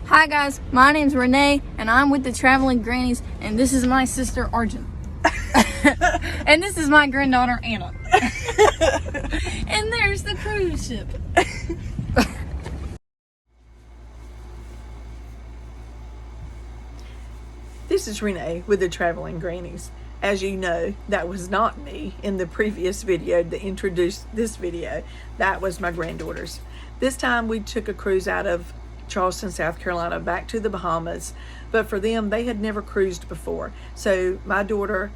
Hi guys, my name's Renee and I'm with the Traveling Grannies, and this is my sister Arjun. And this is my granddaughter Anna. And there's the cruise ship. This is Renee with the Traveling Grannies. As you know, that was not me in the previous video that introduced this video. That was my granddaughters. This time we took a cruise out of Charleston, South Carolina, back to the Bahamas. But for them, they had never cruised before. So my daughter,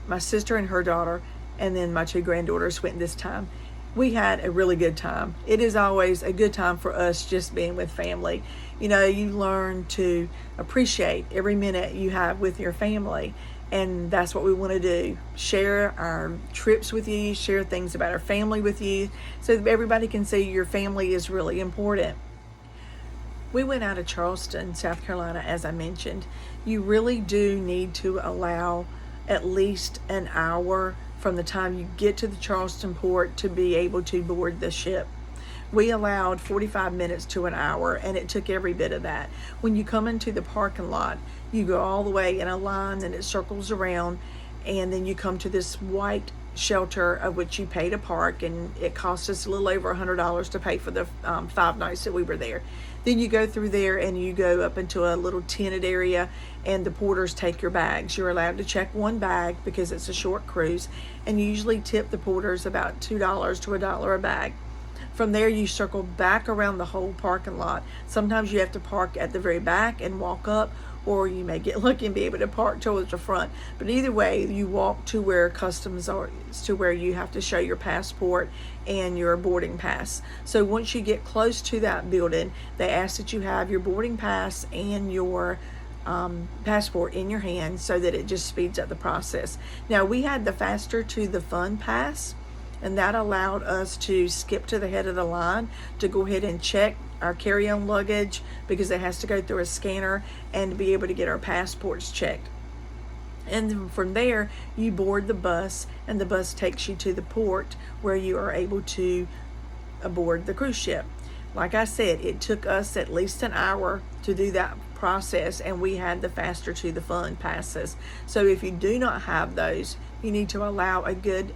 my sister and her daughter, and then my two granddaughters went this time. We had a really good time. It is always a good time for us just being with family. You know, you learn to appreciate every minute you have with your family. And that's what we want to do. Share our trips with you, share things about our family with you, so that everybody can see your family is really important. We went out of Charleston, South Carolina, as I mentioned. You really do need to allow at least an hour from the time you get to the Charleston port to be able to board the ship. We allowed 45 minutes to an hour, and it took every bit of that. When you come into the parking lot, you go all the way in a line and it circles around, and then you come to this white shelter of which you pay to park, and it cost us a little over $100 to pay for the 5 nights that we were there. Then you go through there and you go up into a little tented area, and the porters take your bags. You're allowed to check one bag because it's a short cruise, and you usually tip the porters about $2 to $1 a bag. From there, you circle back around the whole parking lot. Sometimes you have to park at the very back and walk up, or you may get lucky and be able to park towards the front. But either way, you walk to where customs are, to where you have to show your passport and your boarding pass. So once you get close to that building, they ask that you have your boarding pass and your passport in your hand, so that it just speeds up the process. Now, we had the faster to the fun pass, and that allowed us to skip to the head of the line to go ahead and check our carry-on luggage, because it has to go through a scanner, and to be able to get our passports checked. And then from there, you board the bus, and the bus takes you to the port where you are able to aboard the cruise ship. Like I said, it took us at least an hour to do that process, and we had the faster to the fun passes. So if you do not have those, you need to allow a good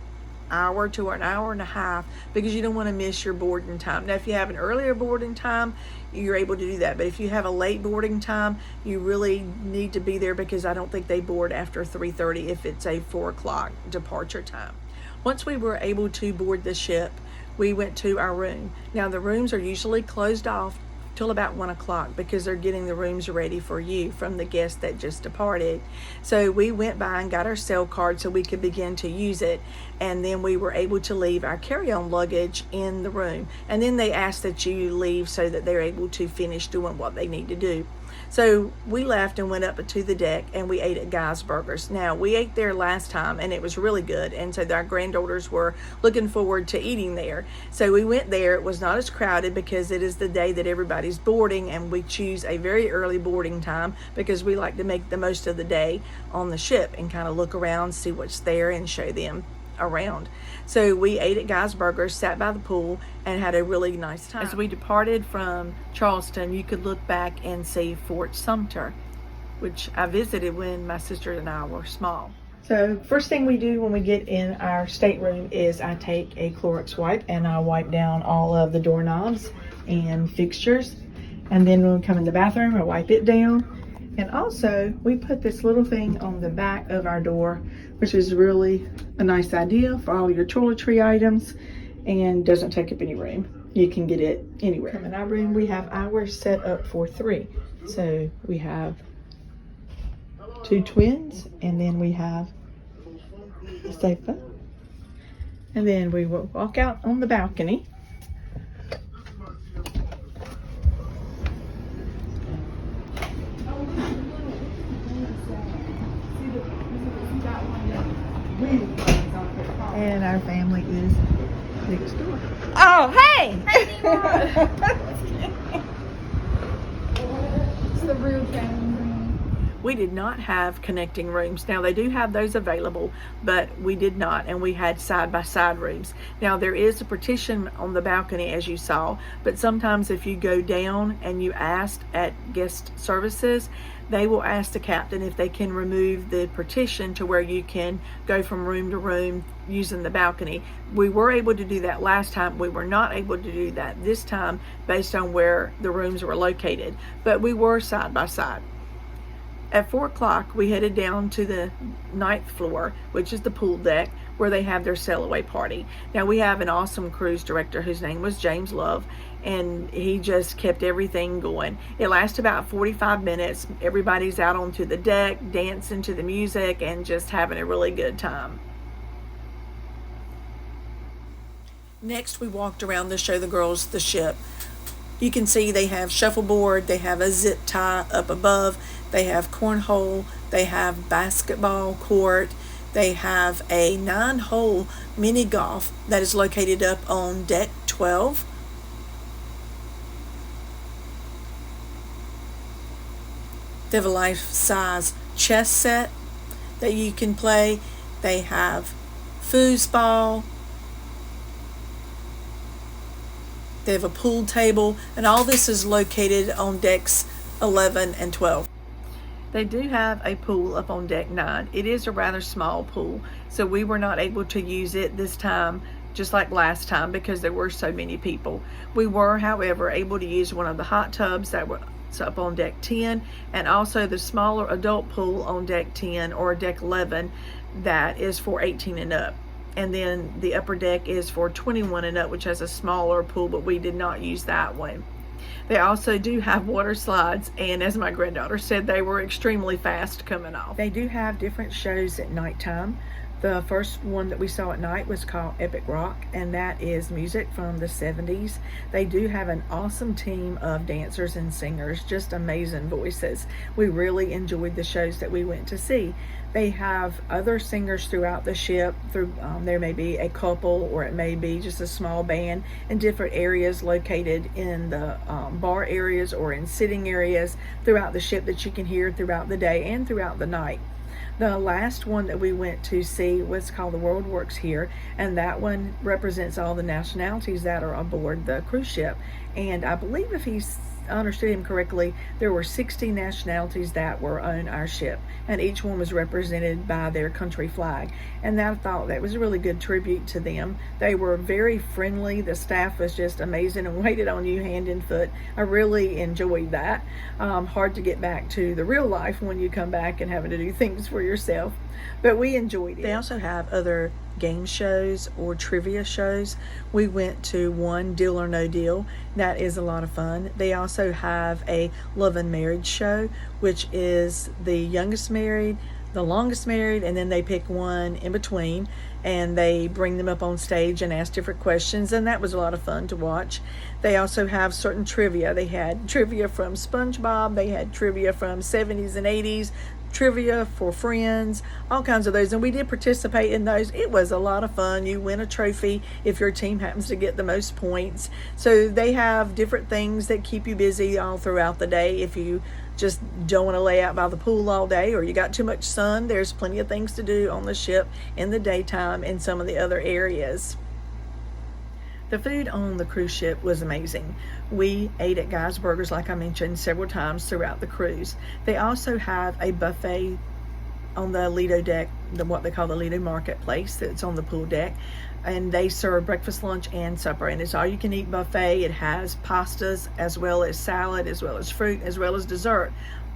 hour to an hour and a half, because you don't want to miss your boarding time. Now, if you have an earlier boarding time, you're able to do that. But if you have a late boarding time, you really need to be there, because I don't think they board after 3:30 if it's a 4 o'clock departure time. Once we were able to board the ship, we went to our room. Now, the rooms are usually closed off till about 1 o'clock, because they're getting the rooms ready for you from the guests that just departed. So we went by and got our cell card so we could begin to use it, and then we were able to leave our carry-on luggage in the room, and then they ask that you leave so that they're able to finish doing what they need to do. So we left and went up to the deck, and we ate at Guy's Burgers. Now, we ate there last time, and it was really good, and so our granddaughters were looking forward to eating there. So we went there. It was not as crowded, because it is the day that everybody's boarding, and we choose a very early boarding time because we like to make the most of the day on the ship and kind of look around, see what's there, and show them around. So we ate at Guy's Burgers, sat by the pool, and had a really nice time. As we departed from Charleston, you could look back and see Fort Sumter, which I visited when my sister and I were small. So first thing we do when we get in our stateroom is I take a Clorox wipe and I wipe down all of the doorknobs and fixtures. And then when we come in the bathroom, I wipe it down. And also, we put this little thing on the back of our door, which is really a nice idea for all your toiletry items, and doesn't take up any room. You can get it anywhere. In our room, we have ours set up for 3. So we have 2 twins, and then we have a sofa. And then we will walk out on the balcony. And our family is next door. Oh, hey! It's the real family room. We did not have connecting rooms. Now they do have those available, but we did not, and we had side-by-side rooms. Now there is a partition on the balcony, as you saw, but sometimes if you go down and you ask at guest services, they will ask the captain if they can remove the partition to where you can go from room to room using the balcony. We were able to do that last time. We were not able to do that this time based on where the rooms were located, but we were side by side. At 4 o'clock, we headed down to the 9th floor, which is the pool deck, where they have their sail-away party. Now, we have an awesome cruise director whose name was James Love, and he just kept everything going. It lasted about 45 minutes. Everybody's out onto the deck, dancing to the music, and just having a really good time. Next, we walked around to show the girls the ship. You can see they have shuffleboard, they have a zip tie up above, they have cornhole, they have basketball court, they have a 9-hole mini golf that is located up on deck 12. They have a life-size chess set that you can play. They have foosball. They have a pool table, and all this is located on decks 11 and 12. They do have a pool up on deck 9. It is a rather small pool, so we were not able to use it this time, just like last time, because there were so many people. We were, however, able to use one of the hot tubs that were up on deck 10, and also the smaller adult pool on deck 10 or deck 11 that is for 18 and up. And then the upper deck is for 21 and up, which has a smaller pool, but we did not use that one. They also do have water slides, and as my granddaughter said, they were extremely fast coming off. They do have different shows at nighttime. The first one that we saw at night was called Epic Rock, and that is music from the 70s. They do have an awesome team of dancers and singers, just amazing voices. We really enjoyed the shows that we went to see. They have other singers throughout the ship. There may be a couple, or it may be just a small band in different areas located in the bar areas or in sitting areas throughout the ship that you can hear throughout the day and throughout the night. The last one that we went to see was called The World Works Here, and that one represents all the nationalities that are aboard the cruise ship. And I believe, if I understood him correctly, there were 60 nationalities that were on our ship, and each one was represented by their country flag. And I thought that was a really good tribute to them. They were very friendly. The staff was just amazing and waited on you hand and foot. I really enjoyed that. Hard to get back to the real life when you come back and having to do things for yourself, but we enjoyed it. They also have other game shows or trivia shows. We went to one, Deal or No Deal. That is a lot of fun. They also have a Love and Marriage show, which is the youngest married, the longest married, and then they pick one in between, and they bring them up on stage and ask different questions, and that was a lot of fun to watch. They also have certain trivia. They had trivia from SpongeBob, they had trivia from 70s and 80s, trivia for Friends, all kinds of those, and we did participate in those. It was a lot of fun. You win a trophy if your team happens to get the most points. So they have different things that keep you busy all throughout the day. If you just don't want to lay out by the pool all day, or you got too much sun, there's plenty of things to do on the ship in the daytime in some of the other areas. The food on the cruise ship was amazing. We ate at Guy's Burgers, like I mentioned, several times throughout the cruise. They also have a buffet on the Lido deck, what they call the Lido Marketplace, that's on the pool deck. And they serve breakfast, lunch, and supper. And it's all you can eat buffet. It has pastas, as well as salad, as well as fruit, as well as dessert,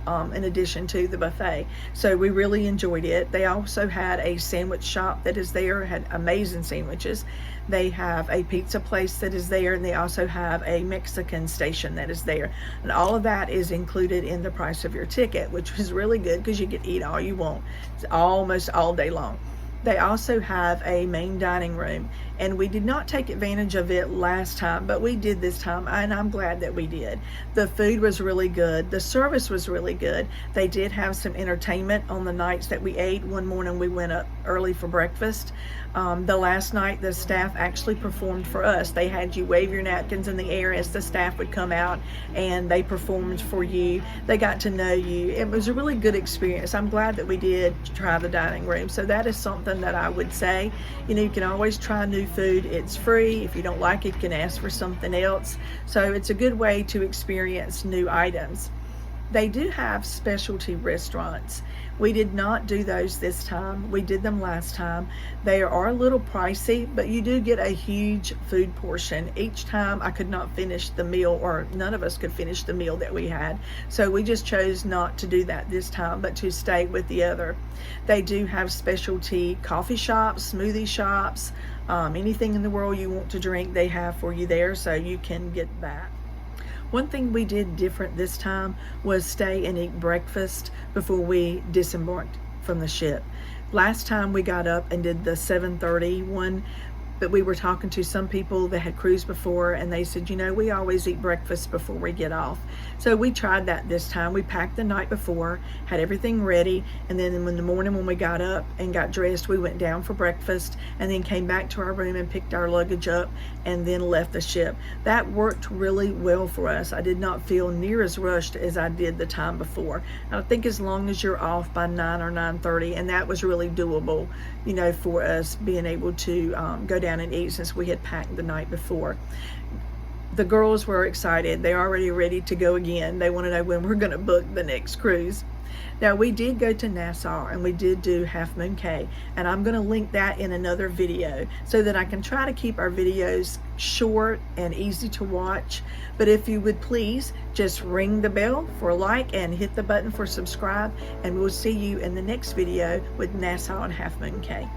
in addition to the buffet. So we really enjoyed it. They also had a sandwich shop that is there, had amazing sandwiches. They have a pizza place that is there, and they also have a Mexican station that is there. And all of that is included in the price of your ticket, which was really good because you could eat all you want almost all day long. They also have a main dining room, and we did not take advantage of it last time, but we did this time, and I'm glad that we did. The food was really good. The service was really good. They did have some entertainment on the nights that we ate. One morning we went up early for breakfast. The last night the staff actually performed for us. They had you wave your napkins in the air as the staff would come out, and they performed for you. They got to know you. It was a really good experience. I'm glad that we did try the dining room. So that is something that I would say. You know, you can always try new food. It's free. If you don't like it, you can ask for something else. So it's a good way to experience new items. They do have specialty restaurants. We did not do those this time. We did them last time. They are a little pricey, but you do get a huge food portion. Each time I could not finish the meal, or none of us could finish the meal that we had. So we just chose not to do that this time, but to stay with the other. They do have specialty coffee shops, smoothie shops, anything in the world you want to drink, they have for you there, so you can get that. One thing we did different this time was stay and eat breakfast before we disembarked from the ship. Last time we got up and did the 7:30 one, but we were talking to some people that had cruised before, and they said, you know, we always eat breakfast before we get off. So we tried that this time. We packed the night before, had everything ready, and then in the morning when we got up and got dressed, we went down for breakfast and then came back to our room and picked our luggage up and then left the ship. That worked really well for us. I did not feel near as rushed as I did the time before. I think as long as you're off by 9 or 9:30, and that was really doable, you know, for us being able to go down and eat since we had packed the night before. The girls were excited. They're already ready to go again. They want to know when we're going to book the next cruise. Now, we did go to Nassau and we did do Half Moon Cay, and I'm going to link that in another video so that I can try to keep our videos short and easy to watch. But if you would please just ring the bell for a like and hit the button for subscribe, and we'll see you in the next video with Nassau and Half Moon Cay.